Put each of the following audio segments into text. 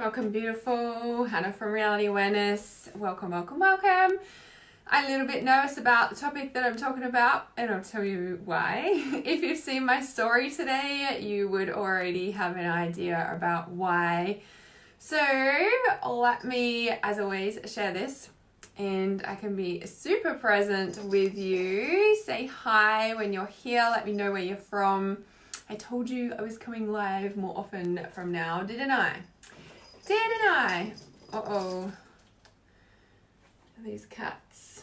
Welcome, beautiful. Hannah from Reality Awareness. Welcome, welcome, welcome. I'm a little bit nervous about the topic that I'm talking about, and I'll tell you why. If you've seen my story today, you would already have an idea about why. So let me, as always, share this, and I can be super present with you. Say hi when you're here. Let me know where you're from. I told you I was coming live more often from now, didn't I? Didn't I? Uh-oh. These cats.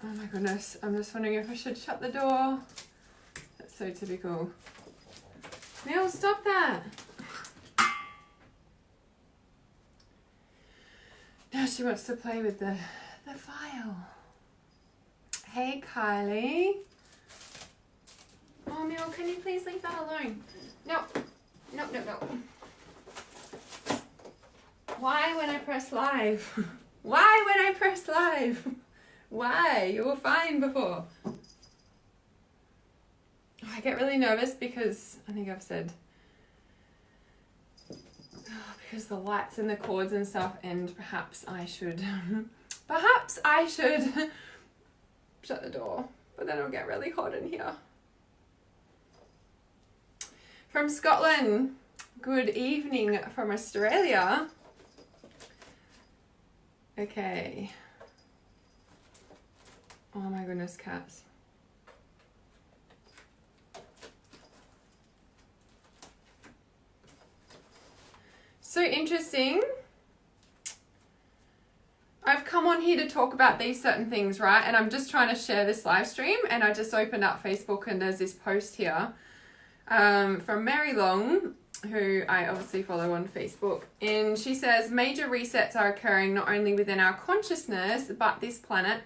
Oh my goodness. I'm just wondering if I should shut the door. That's so typical. Neil, stop that. Now she wants to play with the file. Hey, Kylie. Oh, Neil, can you please leave that alone? No. No. Why when I press live? Why when I press live? Why? You were fine before. I get really nervous because I think I've said because the lights and the cords and stuff, and perhaps I should shut the door, but then it'll get really hot in here. From Scotland, good evening from Australia. Okay. Oh my goodness, cats. So interesting. I've come on here to talk about these certain things, right? And I'm just trying to share this live stream, and I just opened up Facebook and there's this post here from Mary Long, who I obviously follow on Facebook, and she says major resets are occurring not only within our consciousness but this planet,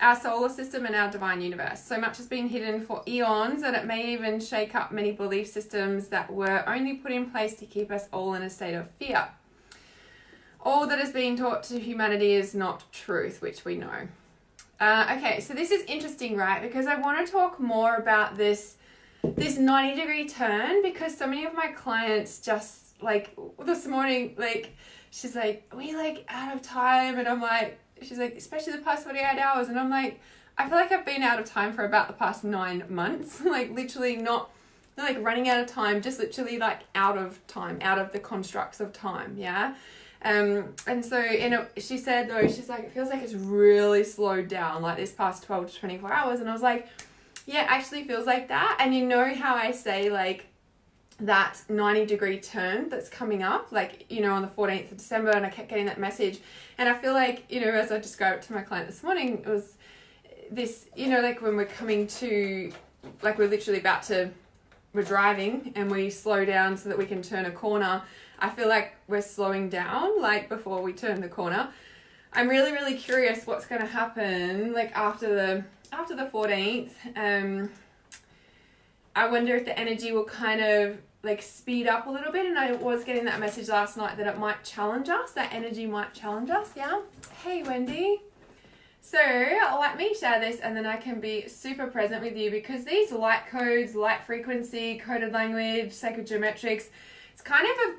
our solar system, and our divine universe. So much has been hidden for eons, and it may even shake up many belief systems that were only put in place to keep us all in a state of fear. All that is being taught to humanity is not truth, which we know. Okay, so this is interesting, right? Because I want to talk more about this 90-degree turn, because so many of my clients just like this morning, like she's like, are we like out of time? And I'm like, she's like, especially the past 48 hours. And I'm like, I feel like I've been out of time for about the past 9 months, like literally not like running out of time, just literally like out of time, out of the constructs of time. Yeah. And so, she said though, she's like, it feels like it's really slowed down like this past 12 to 24 hours. And I was like, yeah, it actually feels like that. And you know how I say like that 90-degree turn that's coming up, like, you know, on the 14th of December, and I kept getting that message. And I feel like, you know, as I described it to my client this morning, it was this, you know, like when we're coming to, like we're literally we're driving and we slow down so that we can turn a corner. I feel like we're slowing down, like before we turn the corner. I'm really, really curious what's going to happen, like after the 14th. I wonder if the energy will kind of like speed up a little bit, and I was getting that message last night that it might challenge us, that energy might challenge us. Yeah. Hey, Wendy. So let me share this, and then I can be super present with you, because these light codes, light frequency, coded language, psychogeometrics, it's kind of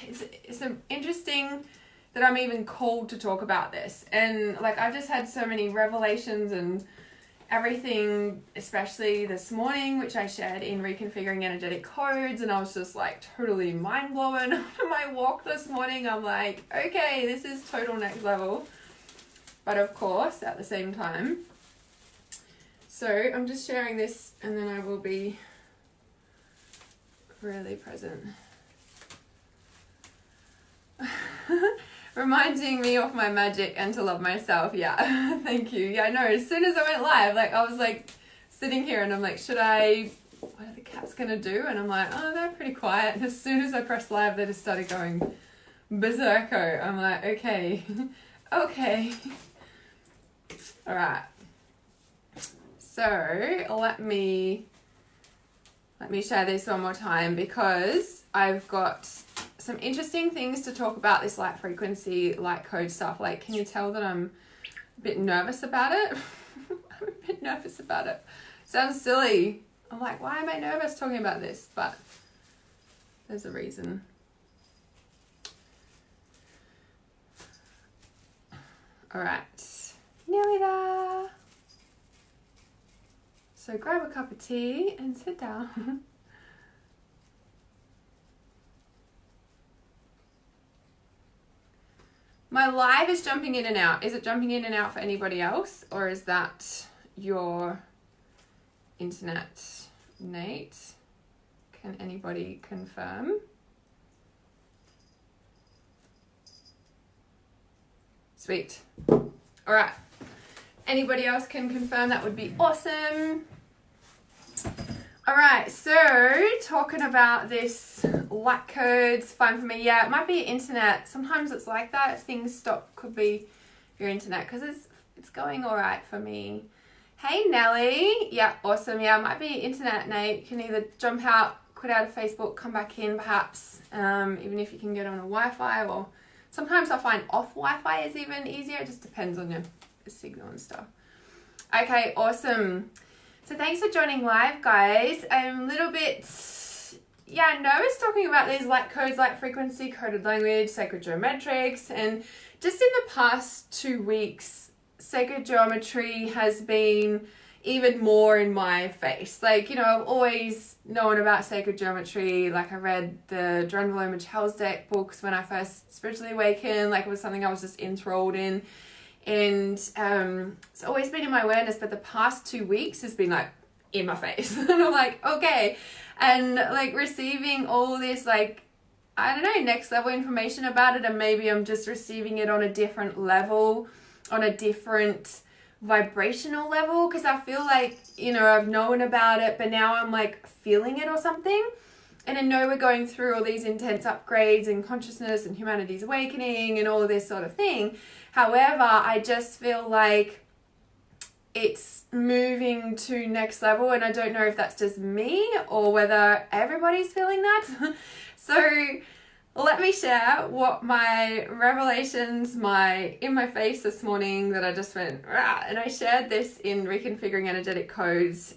it's interesting that I'm even called to talk about this. And like, I've just had so many revelations and everything, especially this morning, which I shared in Reconfiguring Energetic Codes, and I was just like totally mind blown after my walk this morning. I'm like, okay, this is total next level. But of course, at the same time, so I'm just sharing this, and then I will be really present. Reminding me of my magic and to love myself. Yeah, thank you. Yeah, I know. As soon as I went live, like I was like sitting here and I'm like, what are the cats gonna do? And I'm like, oh, they're pretty quiet. And as soon as I pressed live, they just started going berserko. I'm like, okay, okay. All right. So let me share this one more time, because I've got some interesting things to talk about this light frequency, light code stuff. Like, can you tell that I'm a bit nervous about it? I'm a bit nervous about it. Sounds silly. I'm like, why am I nervous talking about this? But There's a reason. All right, nearly there. So grab a cup of tea and sit down. My live is jumping in and out. Is it jumping in and out for anybody else, or is that your internet, Nate? Can anybody confirm? Sweet. All right. Anybody else can confirm? That would be awesome. All right, so talking about this light codes, fine for me. Yeah, it might be internet. Sometimes it's like that. Things stop. Could be your internet because it's going all right for me. Hey, Nelly. Yeah, awesome. Yeah, it might be internet, Nate. You can either jump out, quit out of Facebook, come back in perhaps, even if you can get on a Wi-Fi, or sometimes I find off Wi-Fi is even easier. It just depends on your signal and stuff. Okay, awesome. So thanks for joining live, guys. I'm a little bit, nervous talking about these light codes, light frequency, coded language, sacred geometrics. And just in the past 2 weeks, sacred geometry has been even more in my face. Like, I've always known about sacred geometry. Like, I read the Drunvalo Michel's deck books when I first spiritually awakened. Like, it was something I was just enthralled in. And it's always been in my awareness, but the past 2 weeks has been like in my face. And I'm like, okay. And like receiving all this, like, I don't know, next level information about it. And maybe I'm just receiving it on a different level, on a different vibrational level. Because I feel like, I've known about it, but now I'm like feeling it or something. And I know we're going through all these intense upgrades in consciousness and humanity's awakening and all of this sort of thing. However, I just feel like it's moving to next level, and I don't know if that's just me or whether everybody's feeling that. So let me share what my revelations, in my face this morning that I just went, rah, and I shared this in Reconfiguring Energetic Codes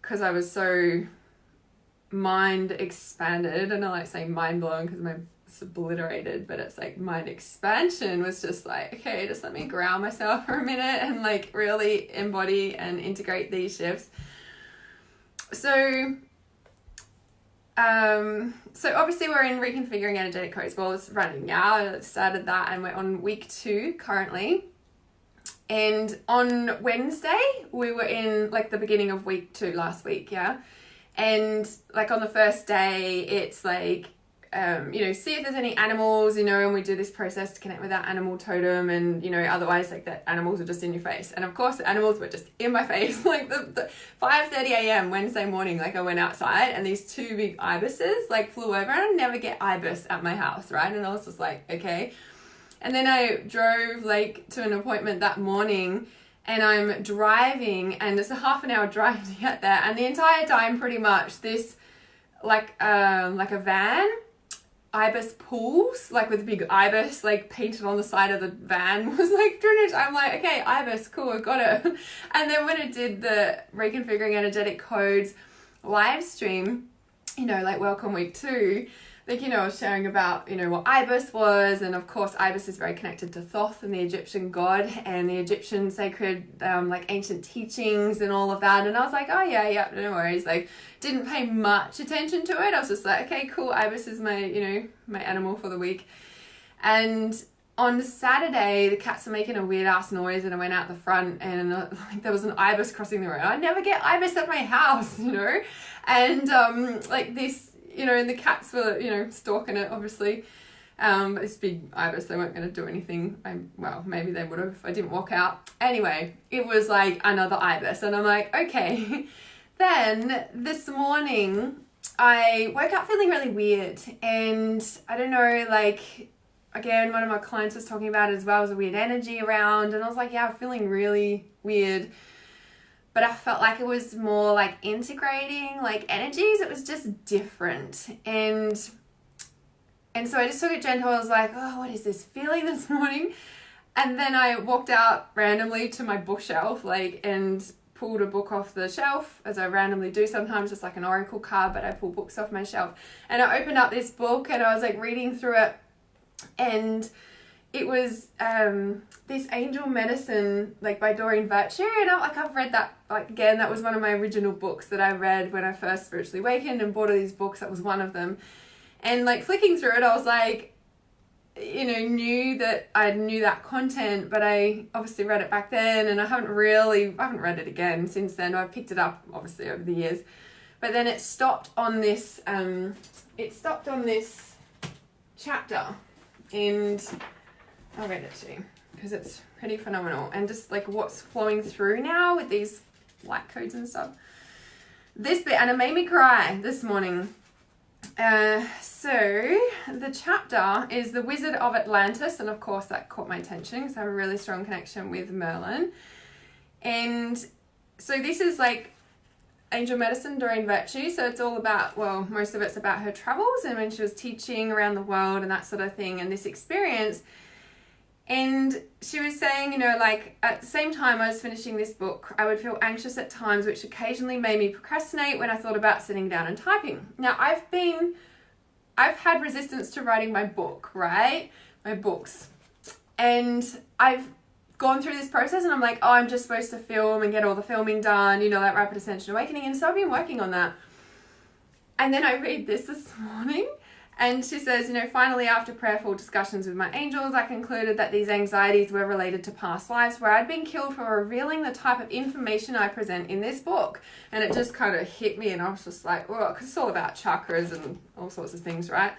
because I was so mind expanded, and I like saying mind blown because my obliterated, but it's like mind expansion was just like, okay, just let me ground myself for a minute and like really embody and integrate these shifts. So obviously we're in Reconfiguring Energetic Codes. Well, it's running now. I started that and we're on week 2 currently. And on Wednesday we were in like the beginning of week 2 last week, yeah. And like on the first day, it's like, see if there's any animals, and we do this process to connect with that animal totem, and, otherwise like the animals are just in your face. And of course the animals were just in my face, like the 5:30 a.m. Wednesday morning, like I went outside and these 2 big ibises like flew over, and I never get ibis at my house, right? And I was just like, okay. And then I drove like to an appointment that morning, and I'm driving, and it's a half an hour drive to get there, and the entire time pretty much this like a van, ibis pools, like with a big ibis like painted on the side of the van was like drainage. I'm like, okay, ibis, cool, I got it. And then when I did the Reconfiguring Energetic Codes live stream, like welcome week 2, like, I was sharing about, what ibis was, and of course ibis is very connected to Thoth and the Egyptian god and the Egyptian sacred like ancient teachings and all of that. And I was like, oh yeah, no worries. Like, didn't pay much attention to it. I was just like, okay, cool, ibis is my, my animal for the week. And on Saturday, the cats were making a weird ass noise, and I went out the front, and like there was an ibis crossing the road. I never get ibis at my house, and like this, and the cats were, stalking it, obviously. But this big ibis, they weren't going to do anything. Well, maybe they would have if I didn't walk out. Anyway, it was like another ibis, and I'm like, okay. Then this morning, I woke up feeling really weird, and I don't know, like, again, one of my clients was talking about it as well, as a weird energy around, and I was like, yeah, I'm feeling really weird. But I felt like it was more like integrating like energies. It was just different. And so I just took it gentle. I was like, oh, what is this feeling this morning? And then I walked out randomly to my bookshelf, like, and pulled a book off the shelf, as I randomly do sometimes, just like an oracle card, but I pull books off my shelf. And I opened up this book and I was like reading through it, and it was this Angel Medicine, like by Doreen Virtue, and I've read that, like, again, that was one of my original books that I read when I first spiritually awakened, and bought all these books. That was one of them. And like flicking through it, I was like, you know, knew that I knew that content, but I obviously read it back then, and I haven't read it again since then. I picked it up obviously over the years, but then it stopped on this chapter, and I'll read it to you because it's pretty phenomenal, and just like what's flowing through now with these light codes and stuff. This bit, and it made me cry this morning. So the chapter is The Wizard of Atlantis, and of course that caught my attention because I have a really strong connection with Merlin. And so this is like Angel Medicine, Doreen Virtue, so it's all about, well, most of it's about her travels and when she was teaching around the world and that sort of thing, and this experience. And she was saying, you know, like at the same time I was finishing this book, I would feel anxious at times, which occasionally made me procrastinate when I thought about sitting down and typing. Now I've had resistance to writing my book, right? My books. And I've gone through this process and I'm like, oh, I'm just supposed to film and get all the filming done, you know, like Rapid Ascension Awakening. And so I've been working on that. And then I read this morning. And she says, you know, finally, after prayerful discussions with my angels, I concluded that these anxieties were related to past lives where I'd been killed for revealing the type of information I present in this book. And it just kind of hit me, and I was just like, oh, because it's all about chakras and all sorts of things, right?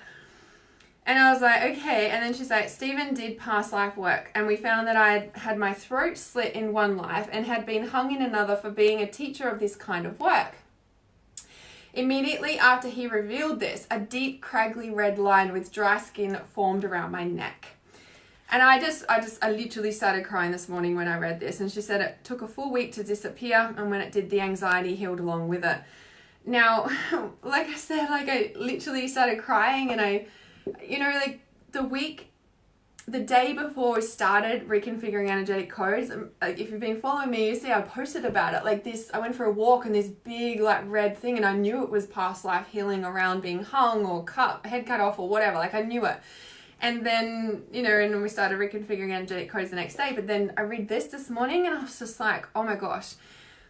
And I was like, okay. And then she's like, Stephen did past life work, and we found that I had my throat slit in one life and had been hung in another for being a teacher of this kind of work. Immediately after he revealed this, a deep, craggy red line with dry skin formed around my neck. And I literally started crying this morning when I read this. And she said it took a full week to disappear, and when it did, the anxiety healed along with it. Now, like I said, like I literally started crying, and I, you know, like the day before we started reconfiguring energetic codes, like if you've been following me, you see I posted about it. Like this, I went for a walk and this big like red thing, and I knew it was past life healing around being hung or head cut off or whatever. Like I knew it. And then, you know, and we started reconfiguring energetic codes the next day. But then I read this morning and I was just like, oh my gosh,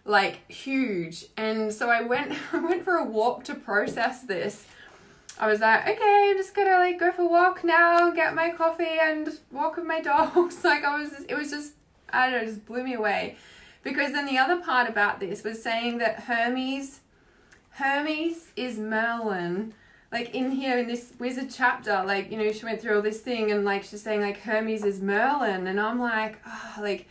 like huge. And so I went for a walk to process this. I was like, okay, I'm just gonna like go for a walk now, get my coffee and walk with my dogs. Like it was just, I don't know, just blew me away. Because then the other part about this was saying that Hermes is Merlin. Like in here in this wizard chapter, like, you know, she went through all this thing and like she's saying like Hermes is Merlin. And I'm like, oh, like,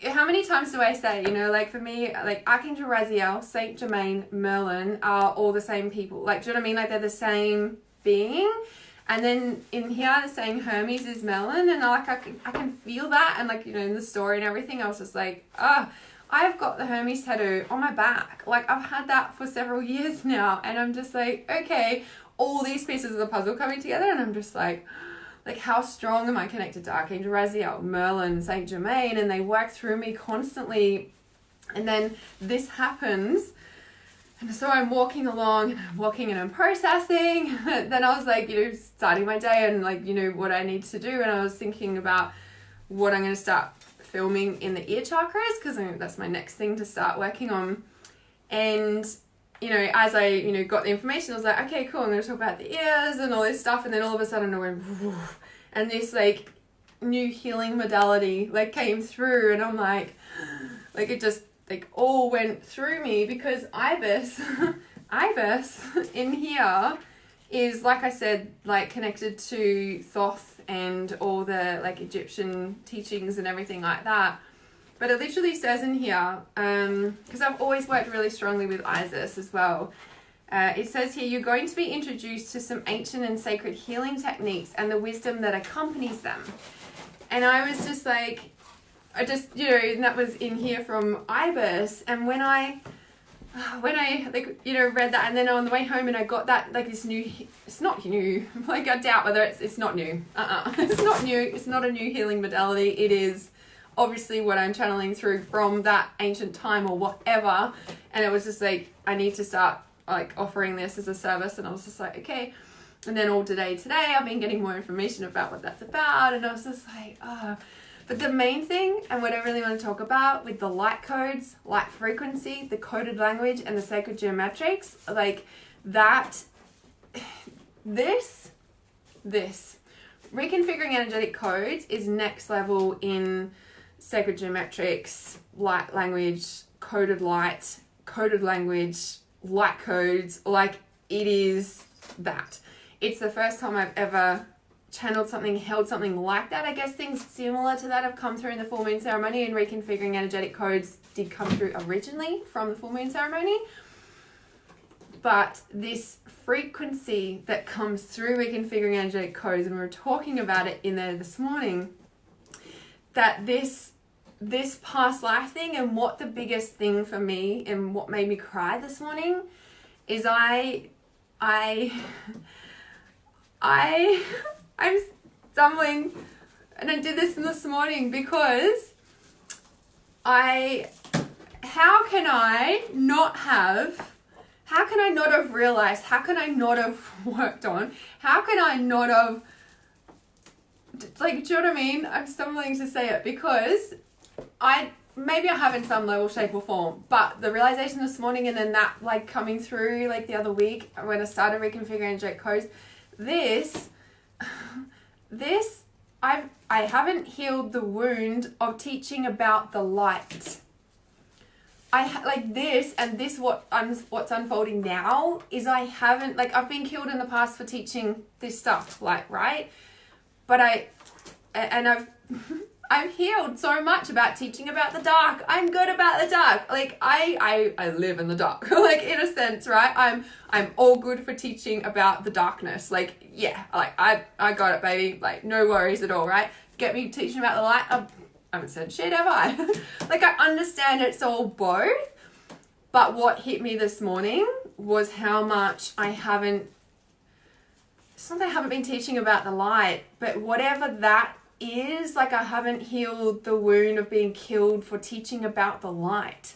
how many times do I say, you know, like for me, like Archangel Raziel, Saint Germain, Merlin are all the same people. Like, do you know what I mean? Like they're the same being. And then in here they're saying Hermes is Merlin, and I can feel that. And like, you know, in the story and everything, I was just like, oh, I've got the Hermes tattoo on my back. Like I've had that for several years now. And I'm just like, okay, all these pieces of the puzzle coming together. And I'm just like how strong am I connected to Archangel Raziel, Merlin, Saint Germain, and they work through me constantly. And then this happens, and so I'm walking along and I'm processing. Then I was like, you know, starting my day and like, you know, what I need to do. And I was thinking about what I'm going to start filming in the ear chakras, because that's my next thing to start working on. And you know, as I, you know, got the information, I was like, okay, cool, I'm going to talk about the ears and all this stuff. And then all of a sudden I went, woof, and this like new healing modality like came through, and I'm like it just like all went through me, because Ibis in here is, like I said, like connected to Thoth and all the like Egyptian teachings and everything like that. But it literally says in here, because I've always worked really strongly with Isis as well. It says here, you're going to be introduced to some ancient and sacred healing techniques and the wisdom that accompanies them. And I was just like, you know, and that was in here from Ibis. And when I like, you know, read that, and then on the way home and I got that, like this new, it's not new, like I doubt whether it's not new. It's not new. It's not a new healing modality. It is obviously what I'm channeling through from that ancient time or whatever. And it was just like, I need to start like offering this as a service. And I was just like, okay. And then all today I've been getting more information about what that's about. And I was just like, oh. But the main thing, and what I really want to talk about with the light codes, light frequency, the coded language, and the sacred geometrics, like that, this, reconfiguring energetic codes is next level in sacred geometrics, light language, coded light, coded language, light codes. Like, it is that. It's the first time I've ever channeled something, held something like that. I guess things similar to that have come through in the full moon ceremony, and reconfiguring energetic codes did come through originally from the full moon ceremony. But this frequency that comes through reconfiguring energetic codes, and we were talking about it in there this morning, that this past life thing, and what the biggest thing for me and what made me cry this morning is I'm stumbling, and I did this this morning because how can I not have realized, how can I not have worked on, how can I not have, like, do you know what I mean? I'm stumbling to say it because maybe I have in some level, shape or form, but the realization this morning, and then that like coming through like the other week when I started reconfiguring energetic codes, I haven't healed the wound of teaching about the light. What's unfolding now is I've been killed in the past for teaching this stuff, like, right? But I've healed so much about teaching about the dark. I'm good about the dark. Like, I live in the dark, like, in a sense, right? I'm all good for teaching about the darkness. Like, yeah, like, I got it, baby. Like, no worries at all, right? Get me teaching about the light. I haven't said shit, have I? Like, I understand it's all both. But what hit me this morning was how much it's not that I haven't been teaching about the light, but whatever that is, like, I haven't healed the wound of being killed for teaching about the light.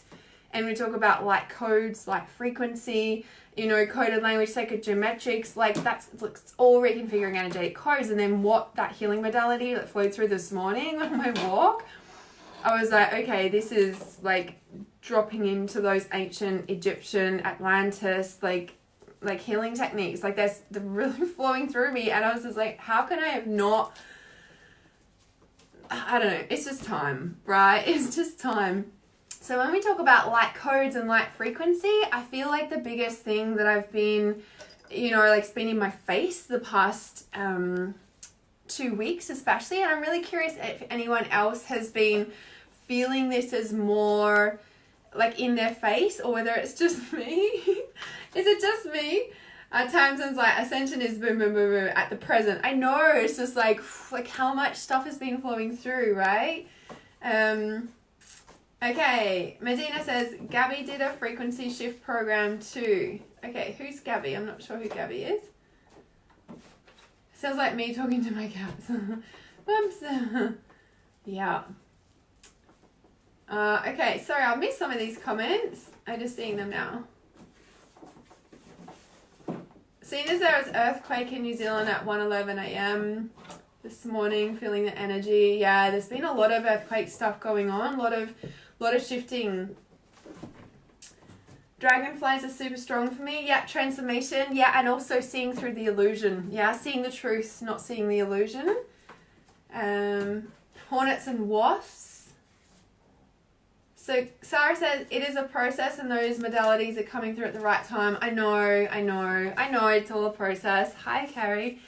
And we talk about light codes, light frequency, coded language, sacred geometrics, like, it's all reconfiguring energetic codes. And then what that healing modality that flowed through this morning on my walk, I was like, okay, this is like dropping into those ancient Egyptian, Atlantis, like healing techniques. Like, they're really flowing through me. And I was just like, how can I have not, I don't know, it's just time, right? It's just time. So when we talk about light codes and light frequency, I feel like the biggest thing that I've been, it's been in my face the past 2 weeks especially, and I'm really curious if anyone else has been feeling this as more like in their face, or whether it's just me. Is it just me? Tamsin's like, ascension is boom, boom, boom, boom at the present. I know, it's just like how much stuff has been flowing through, right? Okay, Medina says, Gabby did a frequency shift program too. Okay, who's Gabby? I'm not sure who Gabby is. Sounds like me talking to my cats. Whoops. Yeah. Okay, sorry, I missed some of these comments. I'm just seeing them now. Seeing as there was earthquake in New Zealand at 1:11 a.m. this morning, feeling the energy. Yeah, there's been a lot of earthquake stuff going on, a lot of shifting. Dragonflies are super strong for me. Yeah, transformation. Yeah, and also seeing through the illusion. Yeah, seeing the truth, not seeing the illusion. Hornets and wasps. So Sarah says, it is a process and those modalities are coming through at the right time. I know, it's all a process. Hi, Carrie.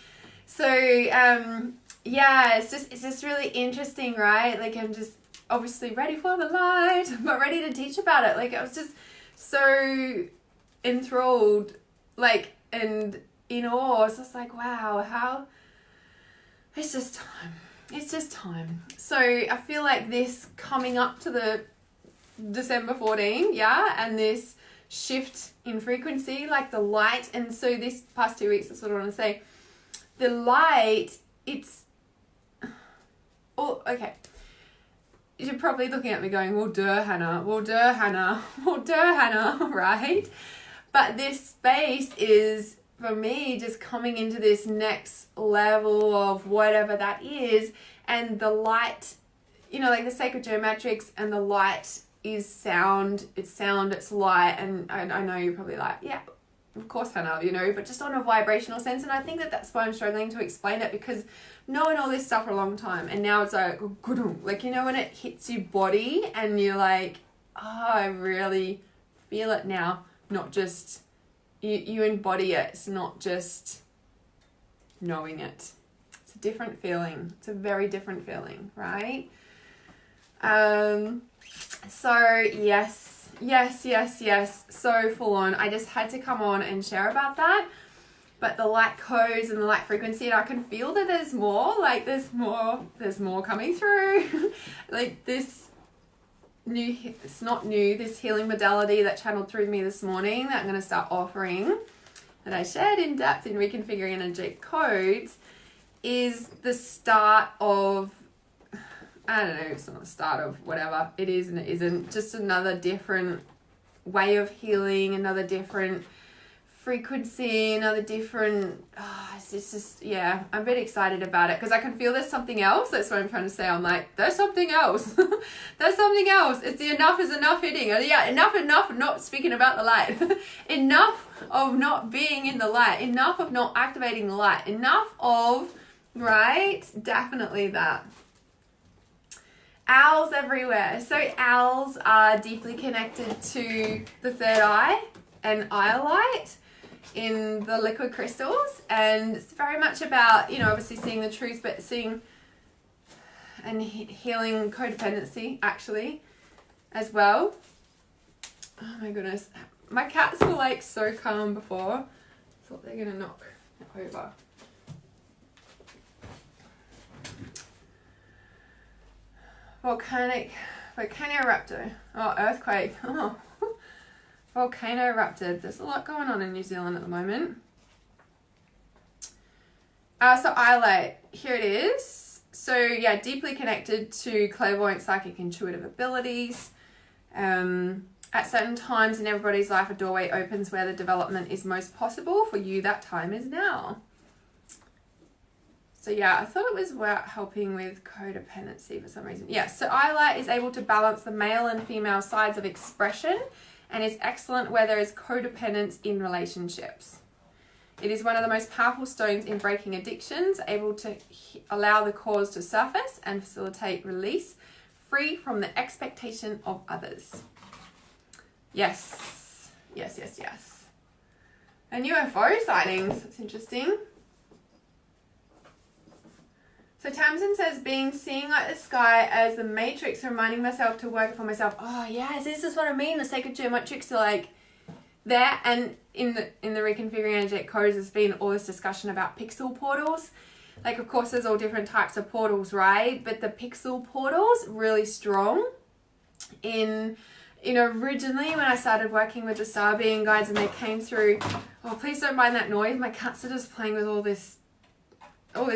So, yeah, it's just really interesting, right? Like, I'm just obviously ready for the light, but ready to teach about it. Like, I was just so enthralled, like, and in awe. It's just like, wow, how, it's just time. It's just time. So I feel like this coming up to the December 14, yeah, and this shift in frequency, like the light, and so this past 2 weeks, that's what I want to say. The light, it's, oh, okay. you're probably looking at me going, well, duh, Hannah, well, duh, Hannah, well, duh, Hannah, right? But this space is, for me, just coming into this next level of whatever that is. And the light, you know, like the sacred geometrics, and the light is sound, it's light. And I know you're probably like, yeah, of course, Hannah, you know, but just on a vibrational sense. And I think that that's why I'm struggling to explain it, because knowing all this stuff for a long time, and now it's like, you know, when it hits your body and you're like, oh, I really feel it now. Not just, you embody it. It's not just knowing it. It's a different feeling. It's a very different feeling, right? So yes, so full on. I just had to come on and share about that. But the light codes and the light frequency, and I can feel that there's more, like there's more coming through. Like this new, it's not new, this healing modality that channeled through me this morning that I'm going to start offering, that I shared in depth in Reconfiguring Energetic Codes, is the start of, I don't know, it's not the start of whatever it is and it isn't, just another different way of healing, another different frequency, another different, it's just, yeah, I'm a bit excited about it because I can feel there's something else. That's what I'm trying to say. I'm like, there's something else. There's something else. It's the enough is enough hitting. Yeah, enough of not speaking about the light. Enough of not being in the light. Enough of not activating the light. Enough of, right? Definitely that. Owls everywhere. So owls are deeply connected to the third eye and iolite in the liquid crystals, and it's very much about, you know, obviously seeing the truth, but seeing and healing codependency actually as well. Oh my goodness, my cats were like so calm before. I thought they're gonna knock over. Volcano erupted. Oh, earthquake. Oh. Volcano erupted. There's a lot going on in New Zealand at the moment. So iolite, here it is. So yeah, deeply connected to clairvoyant, psychic, intuitive abilities. At certain times in everybody's life, a doorway opens where the development is most possible. For you, that time is now. So yeah, I thought it was about helping with codependency for some reason. Yeah, so iolite is able to balance the male and female sides of expression, and is excellent where there is codependence in relationships. It is one of the most powerful stones in breaking addictions, able to allow the cause to surface and facilitate release, free from the expectation of others. Yes. And UFO sightings, it's interesting. So Tamsin says, seeing like the sky as the matrix, reminding myself to work for myself. Oh yes, this is what I mean. The sacred geometrics are like there. And in the Reconfiguring Energetic Codes, there's been all this discussion about pixel portals. Like, of course, there's all different types of portals, right? But the pixel portals, really strong. In, you know, originally when I started working with the Star Being guides and they came through, oh, please don't mind that noise. My cats are just playing with all this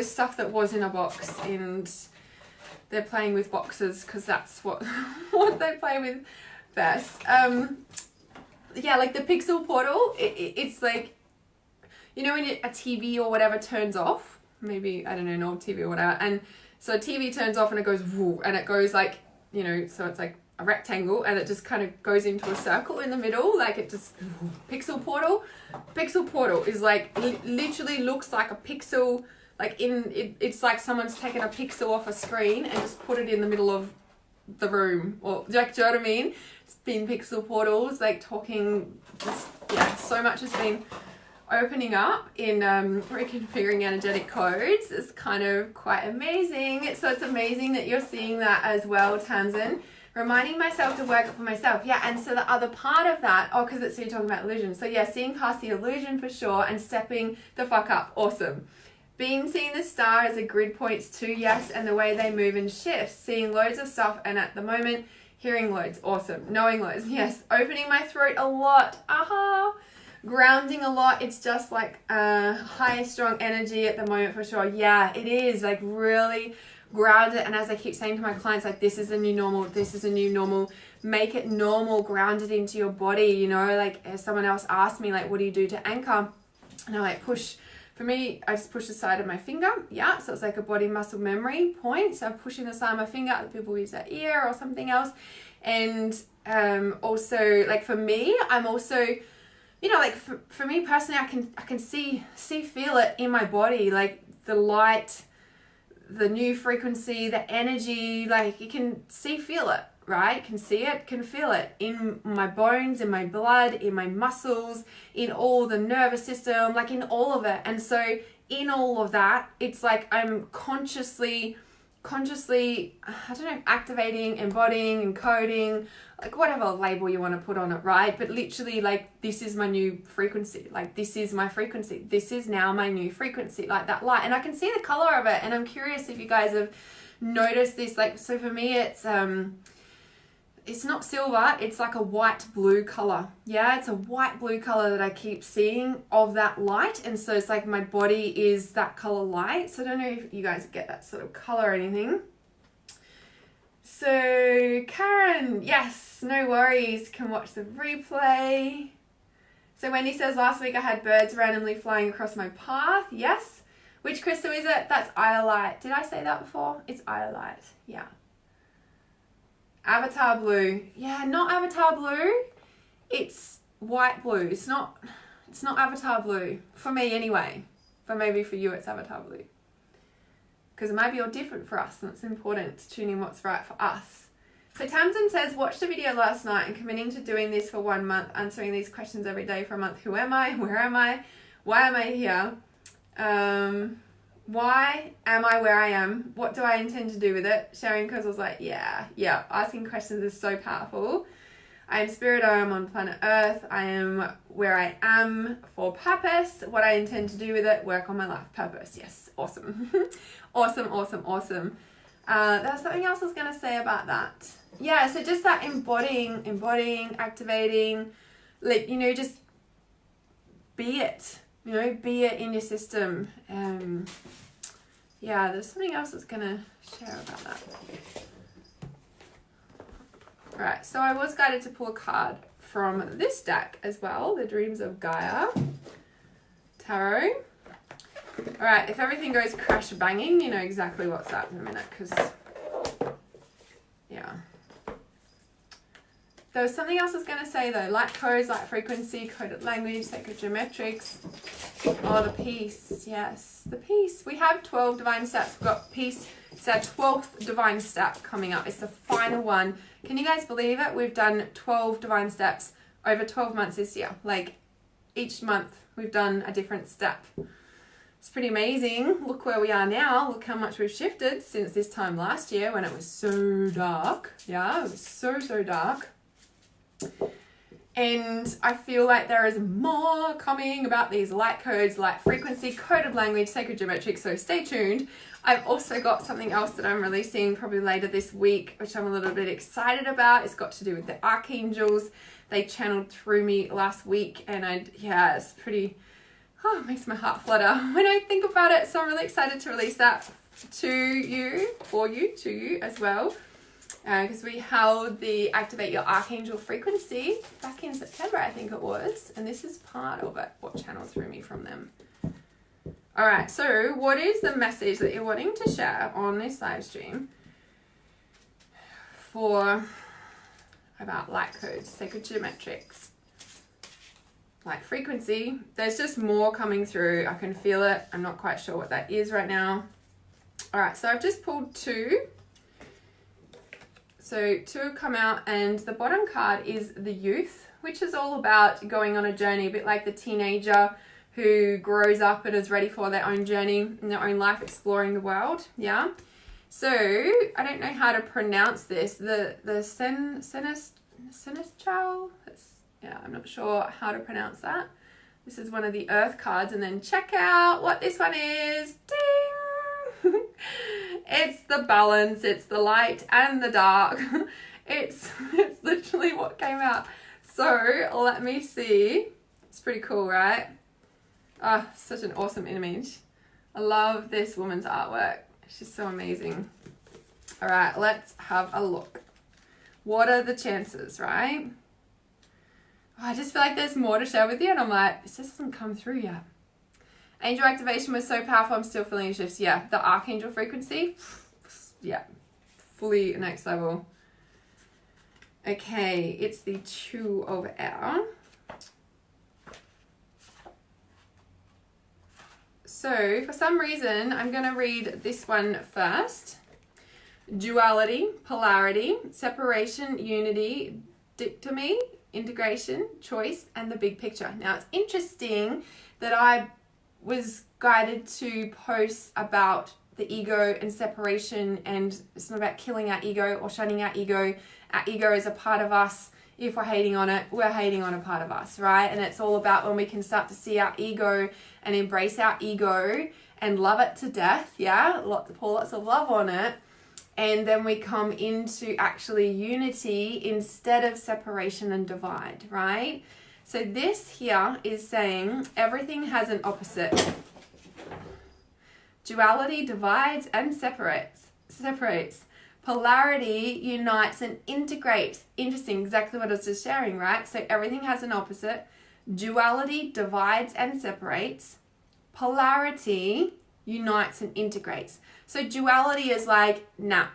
stuff that was in a box, and they're playing with boxes because that's what they play with best. Yeah, like the pixel portal, it's like, you know, when a TV or whatever turns off, maybe, I don't know, an old TV or whatever, and so a TV turns off and it goes woo, and it goes like, you know, so it's like a rectangle and it just kind of goes into a circle in the middle, like it just, pixel portal is like, literally looks like a pixel. Like it's like someone's taken a pixel off a screen and just put it in the middle of the room. Or, like, do you know what I mean? It's been pixel portals, like talking, just, yeah, so much has been opening up in Reconfiguring Energetic Codes. It's kind of quite amazing. So it's amazing that you're seeing that as well, Tamsin. Reminding myself to work it for myself. Yeah, and so the other part of that, because you're talking about illusion. So yeah, seeing past the illusion for sure and stepping the fuck up. Awesome. Seeing the star as a grid points too, yes, and the way they move and shift. Seeing loads of stuff, and at the moment, hearing loads, awesome. Knowing loads, yes. Opening my throat a lot, grounding a lot. It's just like high, strong energy at the moment for sure. Yeah, it is like really, ground it. And as I keep saying to my clients, like, this is a new normal, this is a new normal, make it normal, ground it into your body, you know, like as someone else asked me, like, what do you do to anchor? And I like push, for me, I just push the side of my finger. Yeah, so it's like a body muscle memory point. So I'm pushing the side of my finger. Other people use their ear or something else. And also, like for me, I'm also, you know, like for me personally, I can see, feel it in my body, like the light, the new frequency, the energy, like you can see, feel it, right? Can see it, can feel it in my bones, in my blood, in my muscles, in all the nervous system, like in all of it. And so in all of that, it's like I'm consciously, I don't know, activating, embodying, encoding, like whatever label you want to put on it, right? But literally, like, this is my new frequency. Like, this is my frequency. This is now my new frequency, like that light. And I can see the color of it. And I'm curious if you guys have noticed this. Like, so for me, it's not silver, it's like a white blue color. Yeah, it's a white blue color that I keep seeing of that light. And so it's like my body is that color light. So I don't know if you guys get that sort of color or anything. So Karen, yes, no worries, can watch the replay. So Wendy says, last week I had birds randomly flying across my path. Yes. Which crystal is it? That's iolite. Did I say that before? It's iolite. Yeah. Avatar blue. Yeah, not avatar blue. It's white blue. It's not avatar blue. For me anyway. But maybe for you it's avatar blue. Because it might be all different for us, and it's important to tune in what's right for us. So Tamsin says, watched the video last night and committing to doing this for 1 month, answering these questions every day for a month. Who am I? Where am I? Why am I here? Why am I where I am? What do I intend to do with it? Sharing, because I was like, yeah, asking questions is so powerful. I am spirit, I am on planet Earth. I am where I am for purpose. What I intend to do with it, work on my life purpose. Yes, awesome. awesome. There's something else I was going to say about that. Yeah, so just that embodying, activating, like, you know, just be it. You know, be it in your system. Yeah, there's something else I was going to share about that. Alright, so I was guided to pull a card from this deck as well, the Dreams of Gaia Tarot. Alright, if everything goes crash banging, you know exactly what's up in a minute, because, yeah. There was something else I was going to say though, light codes, light frequency, coded language, sacred geometrics. Oh, the peace, yes, the peace. We have 12 divine steps. We've got peace. It's our 12th divine step coming up. It's the final one. Can you guys believe it? We've done 12 divine steps over 12 months this year. Like, each month we've done a different step. It's pretty amazing. Look where we are now. Look how much we've shifted since this time last year when it was so dark. Yeah, it was so dark. And I feel like there is more coming about these light codes, light frequency, coded language, sacred geometric, so stay tuned. I've also got something else that I'm releasing probably later this week, which I'm a little bit excited about. It's got to do with the archangels. They channeled through me last week, and it's pretty, it makes my heart flutter when I think about it. So I'm really excited to release that to you as well. Because we held the Activate Your Archangel frequency back in September, I think it was. And this is part of it, what channeled through me from them. All right, so what is the message that you're wanting to share on this live stream about light codes, sacred geometrics, light frequency? There's just more coming through. I can feel it. I'm not quite sure what that is right now. All right, so I've just pulled two. So two have come out, and the bottom card is the youth, which is all about going on a journey, a bit like the teenager who grows up and is ready for their own journey in their own life, exploring the world. Yeah. So I don't know how to pronounce this. The Senestial. Yeah, I'm not sure how to pronounce that. This is one of the earth cards, and then check out what this one is. Ding! It's the balance, it's the light and the dark. It's literally what came out. So let me see. It's pretty cool, right? Oh, such an awesome image. I love this woman's artwork. She's so amazing. All right, let's have a look. What are the chances, right? Oh, I just feel like there's more to share with you, and I'm like, this just hasn't come through yet. Angel activation was so powerful, I'm still feeling shifts. Yeah, the archangel frequency, yeah, fully next level. Okay, it's the 2 of Air. So for some reason, I'm going to read this one first. Duality, polarity, separation, unity, dichotomy, integration, choice, and the big picture. Now, it's interesting that I was guided to post about the ego and separation, and it's not about killing our ego or shunning our ego. Our ego is a part of us. If we're hating on it, we're hating on a part of us, right? And it's all about when we can start to see our ego and embrace our ego and love it to death, yeah? Pour lots of love on it. And then we come into actually unity instead of separation and divide, right? So this here is saying everything has an opposite. Duality divides and separates. Polarity unites and integrates. Interesting, exactly what I was just sharing, right? So everything has an opposite. Duality divides and separates. Polarity unites and integrates. So duality is like, nah,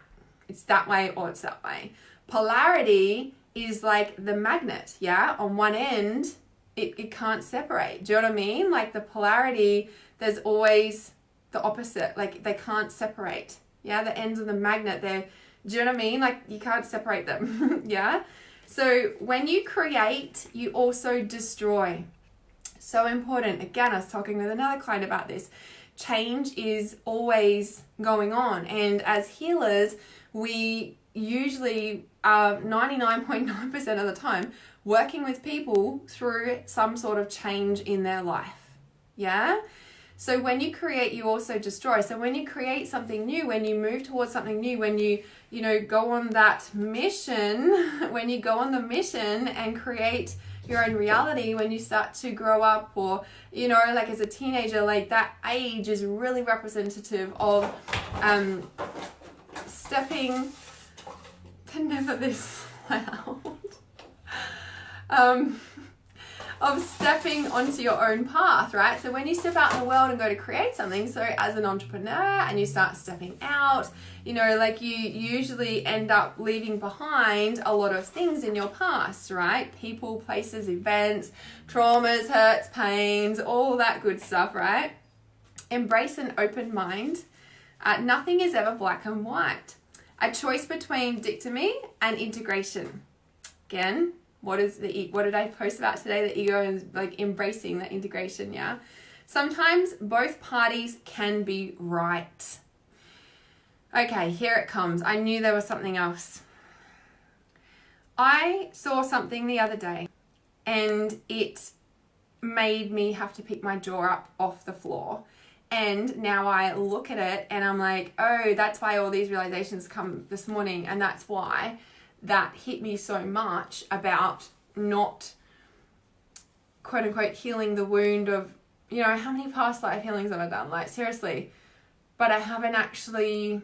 it's that way or it's that way. Polarity is like the magnet, yeah? On one end, it can't separate. Do you know what I mean? Like the polarity, there's always the opposite. Like they can't separate. Yeah, the ends of the magnet, do you know what I mean? Like you can't separate them. Yeah. So when you create, you also destroy. So important. Again, I was talking with another client about this. Change is always going on. And as healers, we usually are 99.9% of the time working with people through some sort of change in their life. Yeah? So when you create, you also destroy. So when you create something new, when you move towards something new, when you go on that mission, when you go on the mission and create your own reality, when you start to grow up or, like as a teenager, like that age is really representative of stepping, they're never this loud, of stepping onto your own path, right? So when you step out in the world and go to create something, so as an entrepreneur and you start stepping out, like you usually end up leaving behind a lot of things in your past, right? People, places, events, traumas, hurts, pains, all that good stuff, right? Embrace an open mind. Nothing is ever black and white. A choice between dichotomy and integration. Again, what did I post about today? The ego is like embracing that integration, yeah? Sometimes both parties can be right. Okay, here it comes. I knew there was something else. I saw something the other day and it made me have to pick my jaw up off the floor. And now I look at it and I'm like, oh, that's why all these realizations come this morning. And that's why that hit me so much about not, quote unquote, healing the wound of, how many past life healings have I done? Like, seriously. But I haven't actually,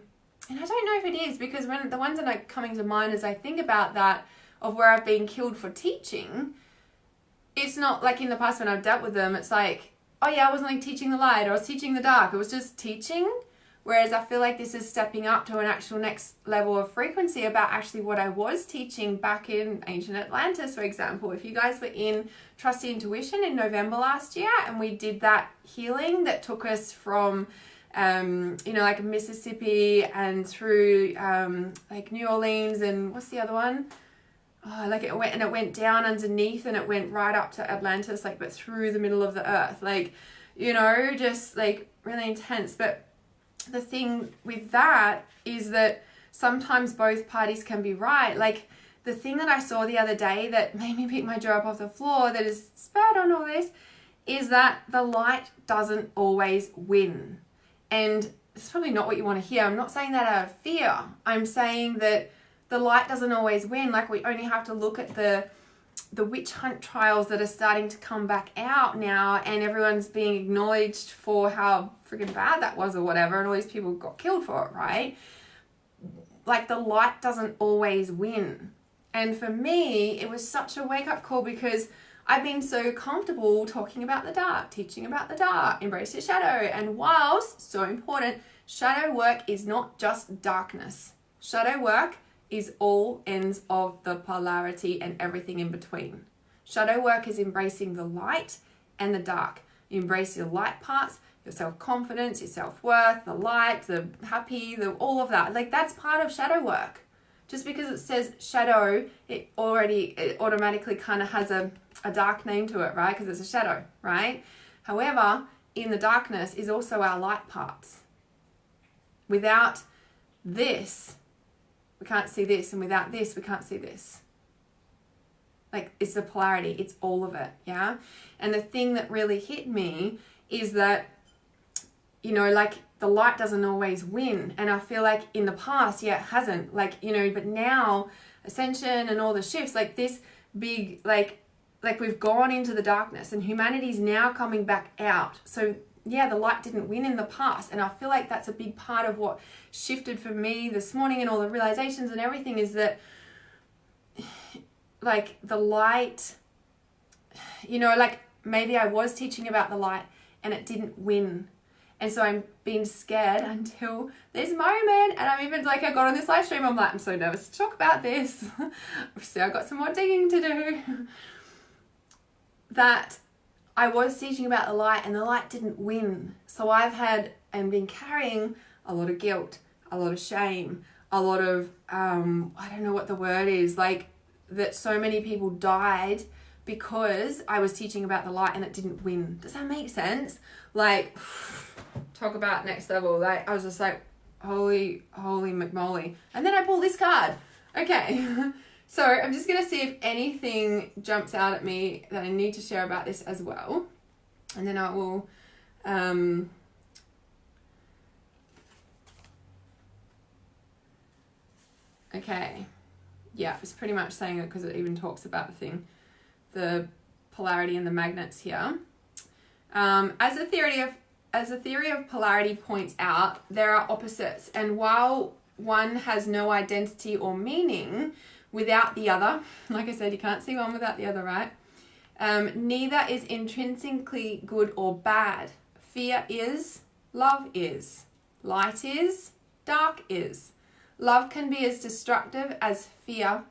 and I don't know if it is, because when the ones that are coming to mind as I think about that, of where I've been killed for teaching, it's not like in the past when I've dealt with them, it's like, oh yeah, I wasn't like teaching the light or I was teaching the dark. It was just teaching. Whereas I feel like this is stepping up to an actual next level of frequency about actually what I was teaching back in ancient Atlantis, for example. If you guys were in Trusty Intuition in November last year and we did that healing that took us from, like Mississippi and through like New Orleans and what's the other one? Oh, like it went down underneath and it went right up to Atlantis, like, but through the middle of the earth, like, just like really intense. But the thing with that is that sometimes both parties can be right. Like the thing that I saw the other day that made me pick my jaw up off the floor, that is spurred on all this, is that the light doesn't always win. And it's probably not what you want to hear. I'm not saying that out of fear. I'm saying that the light doesn't always win. Like we only have to look at the the witch hunt trials that are starting to come back out now, and everyone's being acknowledged for how freaking bad that was or whatever, and all these people got killed for it, right? Like, the light doesn't always win. And for me, it was such a wake-up call, because I've been so comfortable talking about the dark, teaching about the dark, embrace your shadow. And whilst so important, shadow work is not just darkness. Shadow work is all ends of the polarity and everything in between. Shadow work is embracing the light and the dark. You embrace your light parts, your self-confidence, your self-worth, the light, the happy, all of that. Like, that's part of shadow work. Just because it says shadow, it automatically kind of has a dark name to it, right? Because it's a shadow, right? However, in the darkness is also our light parts. Without this, we can't see this, and without this, we can't see this. Like, it's the polarity, it's all of it, yeah? And the thing that really hit me is that, you know, like, the light doesn't always win. And I feel like in the past, yeah, it hasn't. Like, you know, but now, Ascension and all the shifts, like this big, like we've gone into the darkness, and humanity's now coming back out. So yeah, the light didn't win in the past. And I feel like that's a big part of what shifted for me this morning, and all the realizations and everything, is that, like, the light, you know, like, maybe I was teaching about the light and it didn't win. And so I'm being scared until this moment. And I'm even like, I got on this live stream, I'm like, I'm so nervous to talk about this. Obviously, I've got some more digging to do. That I was teaching about the light, and the light didn't win. So I've had and been carrying a lot of guilt, a lot of shame, a lot of, I don't know what the word is, like, that so many people died because I was teaching about the light and it didn't win. Does that make sense? Like, talk about next level. Like, I was just like, holy McMolly. And then I pull this card. Okay. So I'm just going to see if anything jumps out at me that I need to share about this as well. And then I will, okay. Yeah, it's pretty much saying it because it even talks about the polarity and the magnets here. As a theory of polarity points out, there are opposites, and while one has no identity or meaning without the other, like I said, you can't see one without the other, right? Neither is intrinsically good or bad. Fear is, love is. Light is, dark is. Love can be as destructive as fear,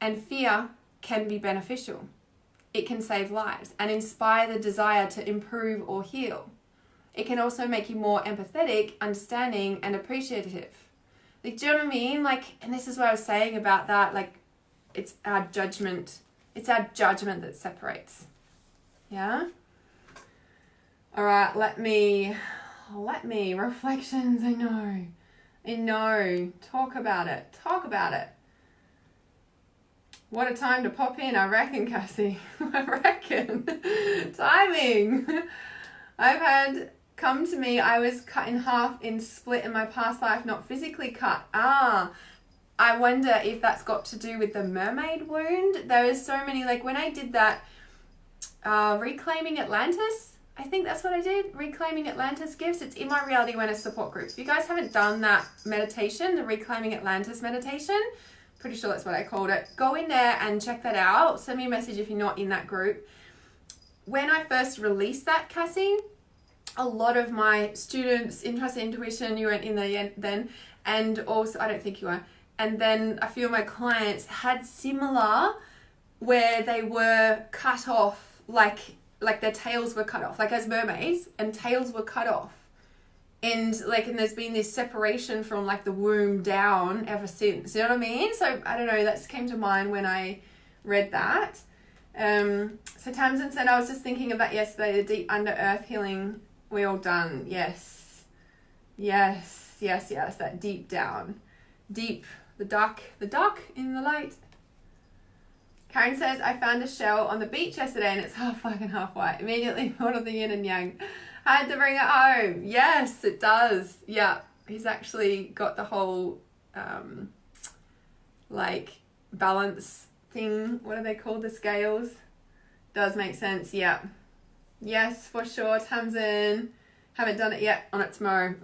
and fear can be beneficial. It can save lives and inspire the desire to improve or heal. It can also make you more empathetic, understanding, and appreciative. Like, do you know what I mean? Like, and this is what I was saying about that, like, it's our judgment. It's our judgment that separates. Yeah? All right, let me, reflections, I know. Talk about it. What a time to pop in, I reckon, Cassie. I reckon. Timing. I've had come to me, I was cut in half in split in my past life, not physically cut. I wonder if that's got to do with the mermaid wound. There is so many, like when I did that Reclaiming Atlantis, I think that's what I did, Reclaiming Atlantis gifts. It's in my Reality Awareness support group. If you guys haven't done that meditation, the Reclaiming Atlantis meditation, pretty sure that's what I called it, go in there and check that out. Send me a message if you're not in that group. When I first released that, Cassie, a lot of my students, Interest and Intuition, you weren't in there then, and also, I don't think you were, and then a few of my clients had similar, where they were cut off, like their tails were cut off, like as mermaids, and tails were cut off. And there's been this separation from like the womb down ever since. You know what I mean? So I don't know, that just came to mind when I read that. So Tamsin said, I was just thinking of that yesterday, the deep under earth healing we all done. Yes, that deep down. Deep, the dark in the light. Karen says, I found a shell on the beach yesterday and it's half black and half white. Immediately thought of the yin and yang. I had to bring it home. Yes, it does. Yeah, he's actually got the whole balance thing. What are they called? The scales. Does make sense. Yeah. Yes, for sure. Tamsin. Haven't done it yet. On it tomorrow.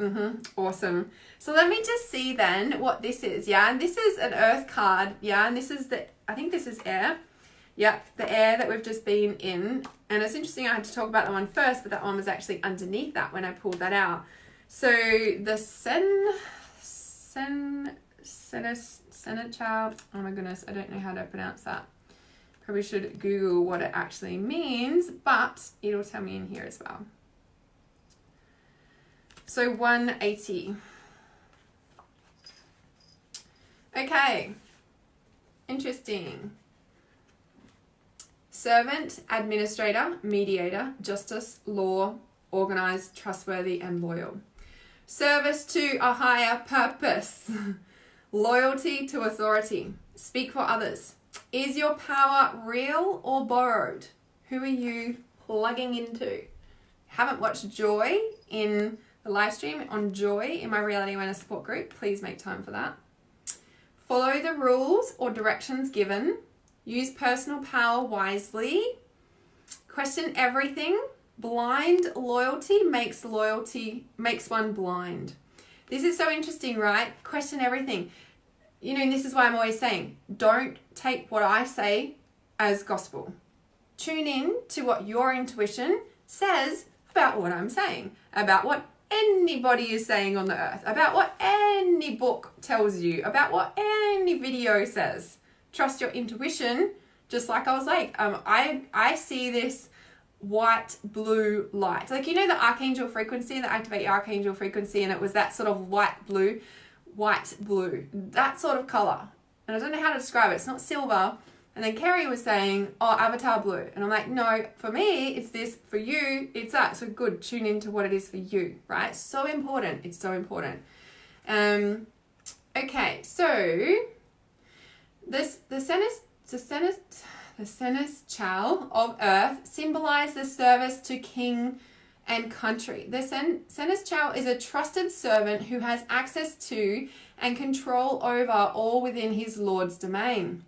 Awesome. So let me just see then what this is. Yeah. And this is an earth card. Yeah. And this is I think this is air. Yep. The air that we've just been in. And it's interesting. I had to talk about that one first, but that one was actually underneath that when I pulled that out. So the Seneschal. Oh my goodness. I don't know how to pronounce that. Probably should Google what it actually means, but it'll tell me in here as well. So 180. Okay. Interesting. Servant, administrator, mediator, justice, law, organized, trustworthy, and loyal. Service to a higher purpose. Loyalty to authority. Speak for others. Is your power real or borrowed? Who are you plugging into? Haven't watched Joy in the live stream on Joy in my Reality Awareness support group. Please make time for that. Follow the rules or directions given. Use personal power wisely. Question everything. Blind loyalty makes one blind. This is so interesting, right? Question everything. You know, and this is why I'm always saying, don't take what I say as gospel. Tune in to what your intuition says about what I'm saying, about what anybody is saying on the earth, about what any book tells you, about what any video says. Trust your intuition, just like I was like, I see this white blue light. Like, you know, the archangel frequency, the activate your archangel frequency, and it was that sort of white blue, that sort of color. And I don't know how to describe it. It's not silver. And then Kerry was saying, oh, avatar blue. And I'm like, no, for me, it's this. For you, it's that. So good. Tune into what it is for you, right? So important. It's so important. Okay, so the Seneschal of Earth symbolize the service to king and country. The Seneschal is a trusted servant who has access to and control over all within his Lord's domain.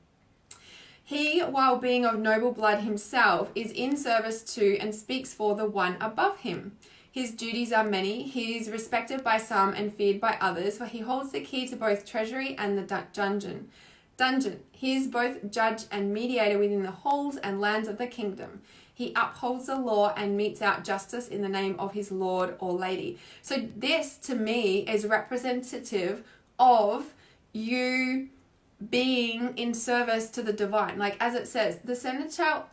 He, while being of noble blood himself, is in service to and speaks for the one above him. His duties are many. He is respected by some and feared by others, for he holds the key to both treasury and the dungeon. He is both judge and mediator within the halls and lands of the kingdom. He upholds the law and metes out justice in the name of his lord or lady. So this, to me, is representative of you being in service to the divine. Like, as it says, the Seneschal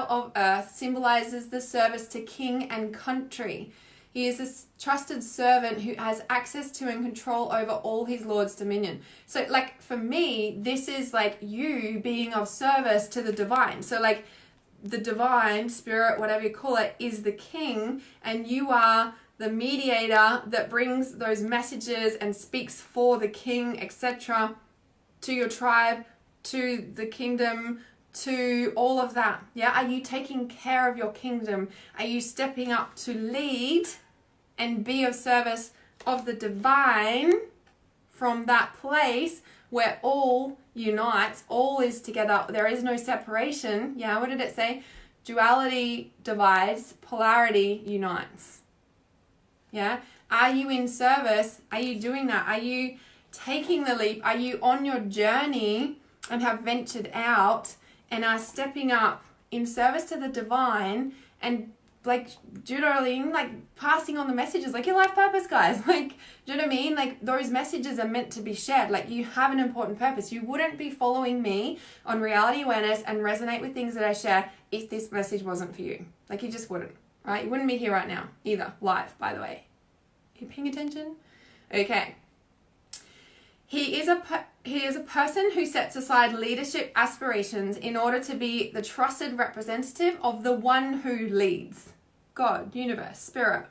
of Earth symbolizes the service to king and country. He is a trusted servant who has access to and control over all his Lord's dominion. So, like, for me, this is like you being of service to the divine. So, like, the divine spirit, whatever you call it, is the king, and you are the mediator that brings those messages and speaks for the king, etc., to your tribe, to the kingdom, to all of that. Yeah, are you taking care of your kingdom? Are you stepping up to lead and be of service of the divine from that place where all unites, all is together, there is no separation? Yeah, what did it say? Duality divides, polarity unites. Yeah, are you in service? Are you doing that? Are you taking the leap? Are you on your journey and have ventured out and are stepping up in service to the divine and, like, do you know what I mean? Like, passing on the messages, like your life purpose, guys. Like, do you know what I mean? Like, those messages are meant to be shared. Like, you have an important purpose. You wouldn't be following me on Reality Awareness and resonate with things that I share if this message wasn't for you. Like, you just wouldn't, right? You wouldn't be here right now either, live, by the way. Are you paying attention? Okay. He is a person who sets aside leadership aspirations in order to be the trusted representative of the one who leads. God, universe, spirit.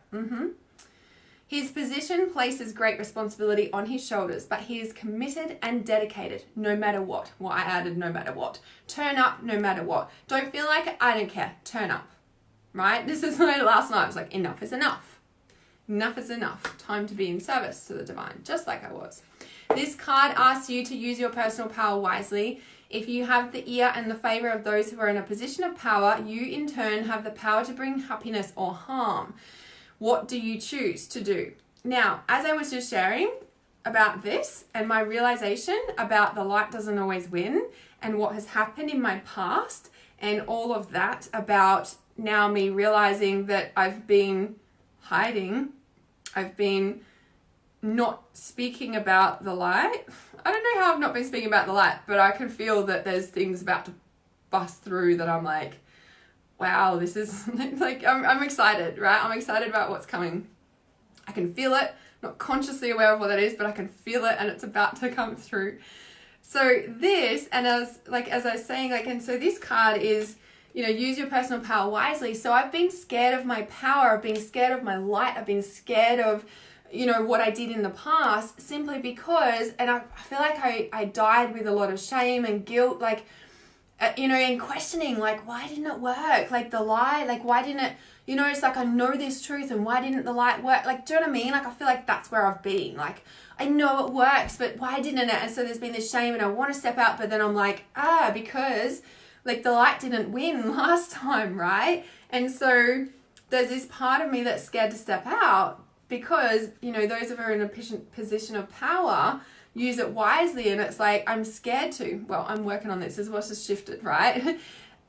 His position places great responsibility on his shoulders, but he is committed and dedicated no matter what. Well, I added no matter what. Turn up no matter what. Don't feel like it, I don't care. Turn up. Right? This is what I did last night. I was like, enough is enough. Enough is enough. Time to be in service to the divine, just like I was. This card asks you to use your personal power wisely. If you have the ear and the favor of those who are in a position of power, you in turn have the power to bring happiness or harm. What do you choose to do? Now, as I was just sharing about this and my realization about the light doesn't always win and what has happened in my past and all of that about now me realizing that I've been hiding, I've been not speaking about the light. I don't know how I've not been speaking about the light, but I can feel that there's things about to bust through that I'm like, wow, this is like, I'm excited, right? I'm excited about what's coming. I can feel it, not consciously aware of what that is, but I can feel it and it's about to come through. So this, and as I was saying, and so this card is, use your personal power wisely. So I've been scared of my power, I've been scared of my light, I've been scared of, what I did in the past simply because, and I feel like I died with a lot of shame and guilt, and questioning, why didn't it work? The light, why didn't it, it's I know this truth and why didn't the light work? Do you know what I mean? I feel like that's where I've been. I know it works, but why didn't it? And so there's been this shame and I want to step out, but then I'm because the light didn't win last time, right? And so there's this part of me that's scared to step out because, those of us in a position of power use it wisely, and it's I'm scared to. Well, I'm working on this. This is what's just shifted, right?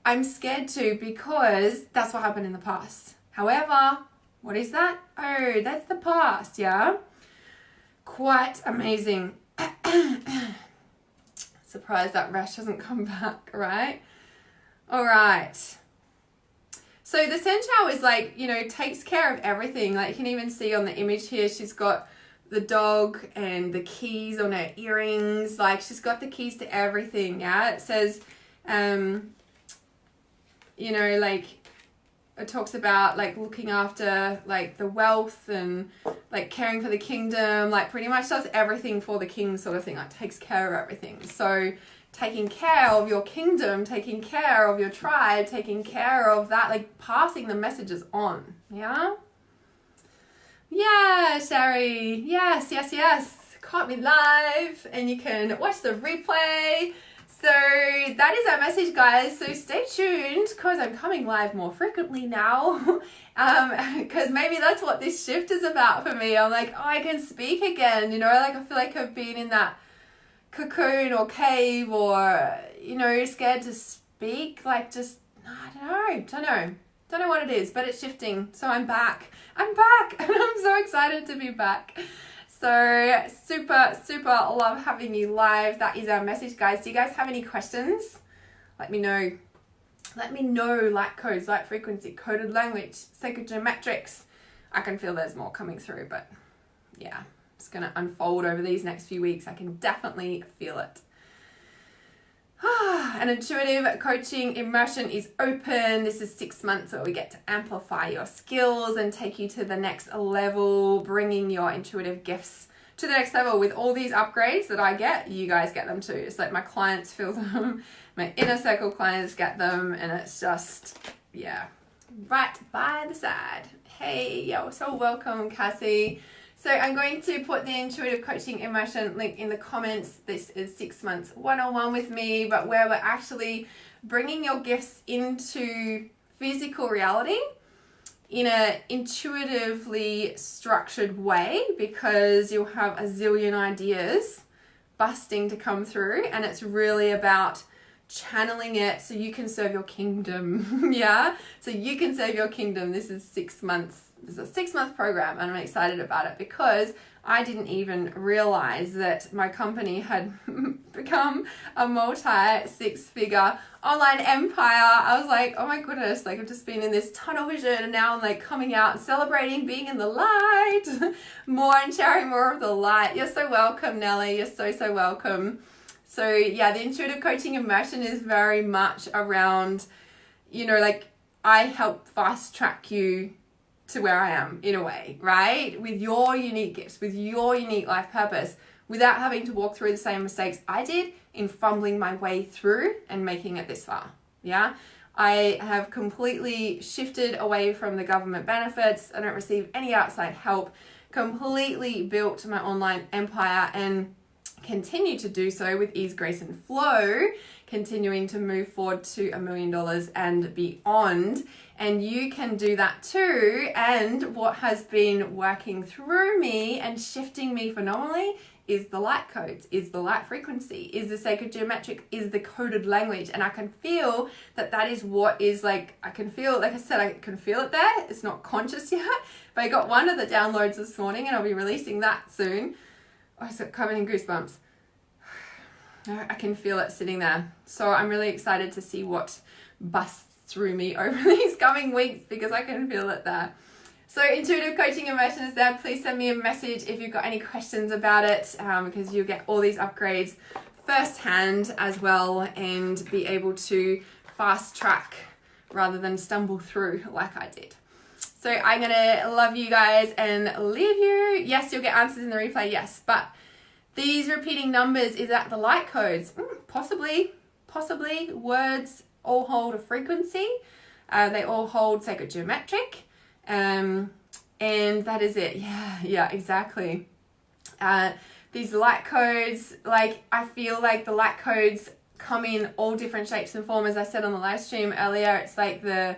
I'm scared to because that's what happened in the past. However, what is that? Oh, that's the past, yeah? Quite amazing. Surprised that rash hasn't come back, right? All right. So the Centaur is takes care of everything. You can even see on the image here, she's got the dog and the keys on her earrings. She's got the keys to everything, yeah? It says, it talks about looking after the wealth and caring for the kingdom, pretty much does everything for the king sort of thing, takes care of everything. So taking care of your kingdom, taking care of your tribe, taking care of that, passing the messages on, yeah? Yeah, Sherry. Yes. Caught me live and you can watch the replay. So that is our message, guys. So stay tuned because I'm coming live more frequently now. Because maybe that's what this shift is about for me. I'm I can speak again. I feel like I've been in that cocoon or cave or, scared to speak. I don't know what it is, but it's shifting. So I'm back and I'm so excited to be back. So super love having you live. That is our message, guys. Do you guys have any questions? Let me know. Light codes, light frequency, coded language, sacred geometrics. I can feel there's more coming through, but yeah, it's going to unfold over these next few weeks. I can definitely feel it. An intuitive coaching immersion is open. This is 6 months where we get to amplify your skills and take you to the next level, bringing your intuitive gifts to the next level. With all these upgrades that I get, you guys get them too. It's my clients feel them, my inner circle clients get them, and it's just, yeah, right by the side. Hey, you're so welcome, Cassie. So I'm going to put the intuitive coaching immersion link in the comments. This is 6 months one-on-one with me, but where we're actually bringing your gifts into physical reality in an intuitively structured way, because you'll have a zillion ideas busting to come through, and it's really about channeling it so you can serve your kingdom. Yeah, so you can serve your kingdom. This is 6 months. This is a 6-month program, and I'm excited about it because I didn't even realize that my company had become a multi-6-figure online empire. I was like, oh my goodness, I've just been in this tunnel vision, and now I'm coming out and celebrating being in the light more and sharing more of the light. You're so welcome, Nelly. You're so welcome. So yeah, the intuitive coaching immersion is very much around, I help fast track you to where I am in a way, right? With your unique gifts, with your unique life purpose, without having to walk through the same mistakes I did in fumbling my way through and making it this far. Yeah. I have completely shifted away from the government benefits. I don't receive any outside help, completely built my online empire, and continue to do so with ease, grace, and flow, continuing to move forward to $1 million and beyond. And you can do that too. And what has been working through me and shifting me phenomenally is the light codes, is the light frequency, is the sacred geometric, is the coded language. And I can feel that that is what is like, I can feel, like I said, I can feel it there. It's not conscious yet, but I got one of the downloads this morning and I'll be releasing that soon. Oh, it's covered in goosebumps. I can feel it sitting there. So I'm really excited to see what busts through me over these coming weeks because I can feel it there. So Intuitive Coaching Immersion is there. Please send me a message if you've got any questions about it, because you'll get all these upgrades firsthand as well and be able to fast track rather than stumble through like I did. So I'm going to love you guys and leave you. Yes, you'll get answers in the replay, yes. But these repeating numbers, is that the light codes? Possibly. Words all hold a frequency. They all hold sacred geometric. And that is it. Yeah, exactly. These light codes, like I feel like the light codes come in all different shapes and forms. As I said on the live stream earlier, it's like the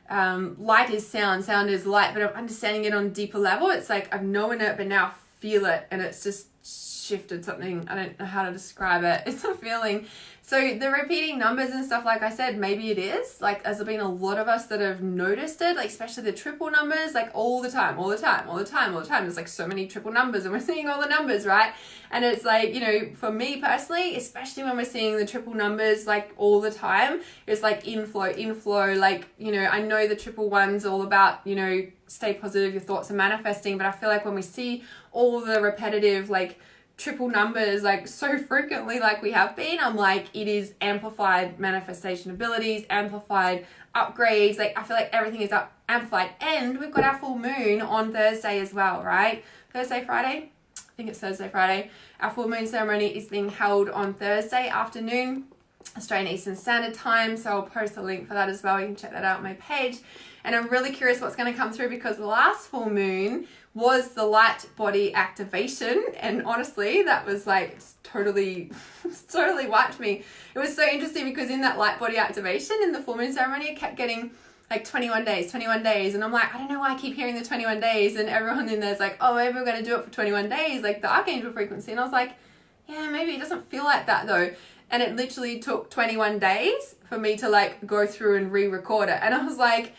light is sound, sound is light, but I'm understanding it on a deeper level. It's like I've known it, but now I feel it, and it's just shifted something. I don't know how to describe it. It's a feeling. So the repeating numbers and stuff, like I said, maybe it is. Like there's been a lot of us that have noticed it, like especially the triple numbers, like all the time. There's like so many triple numbers and we're seeing all the numbers, right? And it's like, you know, for me personally, especially when we're seeing the triple numbers like all the time, it's like inflow, like, you know, I know the triple one's all about, you know, stay positive, your thoughts are manifesting, but I feel like when we see all the repetitive, like, triple numbers like so frequently like we have been, I'm like, it is amplified manifestation abilities, amplified upgrades. Like I feel like everything is amplified. And we've got our full moon on Thursday as well, right? Friday? I think it's Friday. Our full moon ceremony is being held on Thursday afternoon, Australian Eastern Standard Time. So I'll post a link for that as well. You can check that out on my page. And I'm really curious what's going to come through because the last full moon was the light body activation. And honestly, that was like totally wiped me. It was so interesting because in that light body activation in the full moon ceremony, I kept getting like 21 days. And I'm like, I don't know why I keep hearing the 21 days. And everyone in there's like, oh, maybe we're going to do it for 21 days, like the archangel frequency. And I was like, yeah, maybe it doesn't feel like that though. And it literally took 21 days for me to like go through and re-record it. And I was like,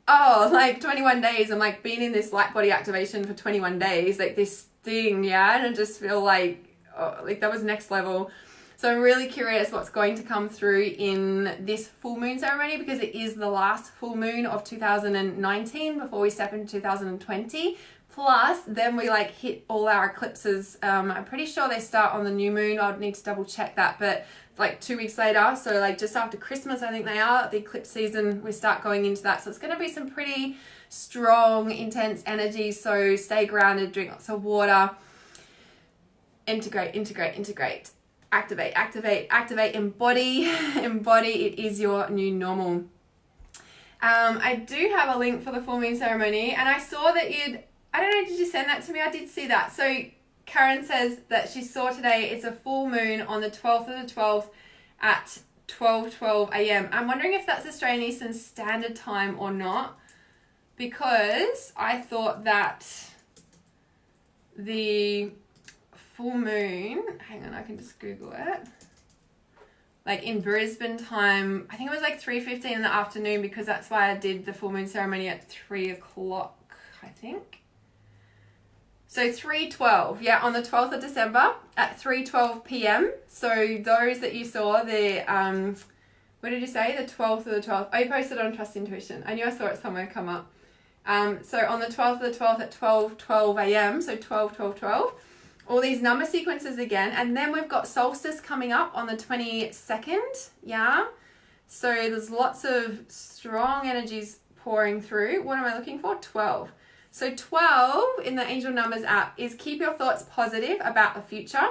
oh, like 21 days. I'm like being in this light body activation for 21 days, like this thing, yeah. And I just feel like, oh, like that was next level. So I'm really curious what's going to come through in this full moon ceremony because it is the last full moon of 2019 before we step into 2020. Plus, then we like hit all our eclipses. I'm pretty sure they start on the new moon. I'd need to double check that, but like 2 weeks later, so like just after Christmas, I think they are, the eclipse season, we start going into that. So it's going to be some pretty strong, intense energy. So stay grounded, drink lots of water, integrate, activate, embody, it is your new normal. I do have a link for the full moon ceremony and I saw that I don't know, did you send that to me? I did see that. So Karen says that she saw today it's a full moon on the 12th of the 12th at 12:12 a.m. I'm wondering if that's Australian Eastern Standard Time or not, because I thought that the full moon, hang on, I can just Google it, like in Brisbane time, I think it was like 3:15 in the afternoon because that's why I did the full moon ceremony at 3 o'clock, I think. So 3:12, yeah, on the 12th of December at 3:12 p.m. So those that you saw, what did you say? The 12th of the 12th. Oh, you posted on Trust Intuition. I knew I saw it somewhere come up. So on the 12th of the 12th at 12:12 a.m. So 12. All these number sequences again. And then we've got solstice coming up on the 22nd. Yeah. So there's lots of strong energies pouring through. What am I looking for? 12. So 12 in the Angel Numbers app is keep your thoughts positive about the future,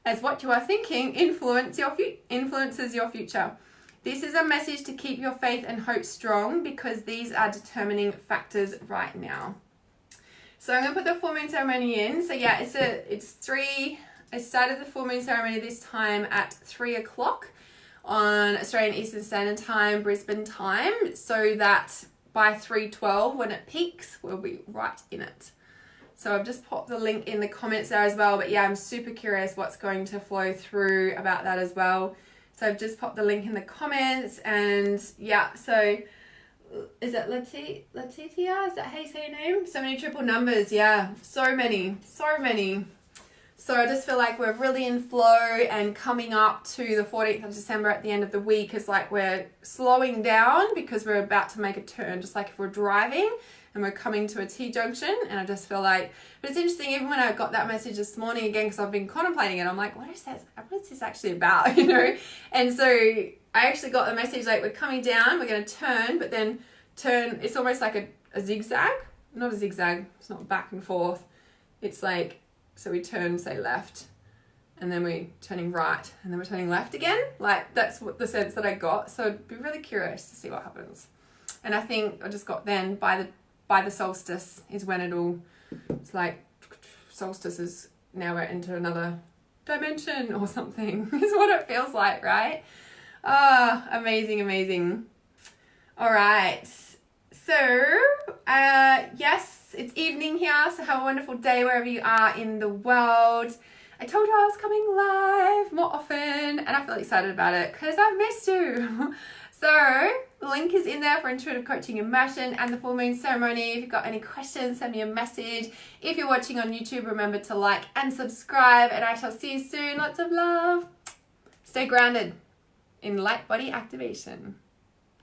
as what you are thinking influences your future. This is a message to keep your faith and hope strong because these are determining factors right now. So I'm going to put the full moon ceremony in. So yeah, it's 3 I started the full moon ceremony this time at 3 o'clock on Australian Eastern Standard Time, Brisbane time, so that by 3:12 when it peaks, we'll be right in it. So I've just popped the link in the comments there as well. But yeah, I'm super curious what's going to flow through about that as well. So I've just popped the link in the comments, and yeah, so is it Letitia? Is that how you say your name? So many triple numbers. Yeah, so many. So I just feel like we're really in flow, and coming up to the 14th of December at the end of the week is like we're slowing down because we're about to make a turn, just like if we're driving and we're coming to a T-junction. And I just feel like, but it's interesting, even when I got that message this morning again, because I've been contemplating it, I'm like, what is this actually about, you know? And so I actually got the message like, we're coming down, we're going to turn, but then turn, it's almost like a zigzag, not a zigzag, it's not back and forth. It's like, so we turn, say left, and then we're turning right, and then we're turning left again. Like, that's what the sense that I got. So I'd be really curious to see what happens. And I think I just got then by the solstice is when it's like solstice is now we're into another dimension or something is what it feels like, right? Amazing. All right. So, yes, it's evening here, so have a wonderful day wherever you are in the world. I told you I was coming live more often, and I feel excited about it because I've missed you. So, the link is in there for intuitive coaching immersion and the full moon ceremony. If you've got any questions, send me a message. If you're watching on YouTube, remember to like and subscribe, and I shall see you soon. Lots of love. Stay grounded in light body activation.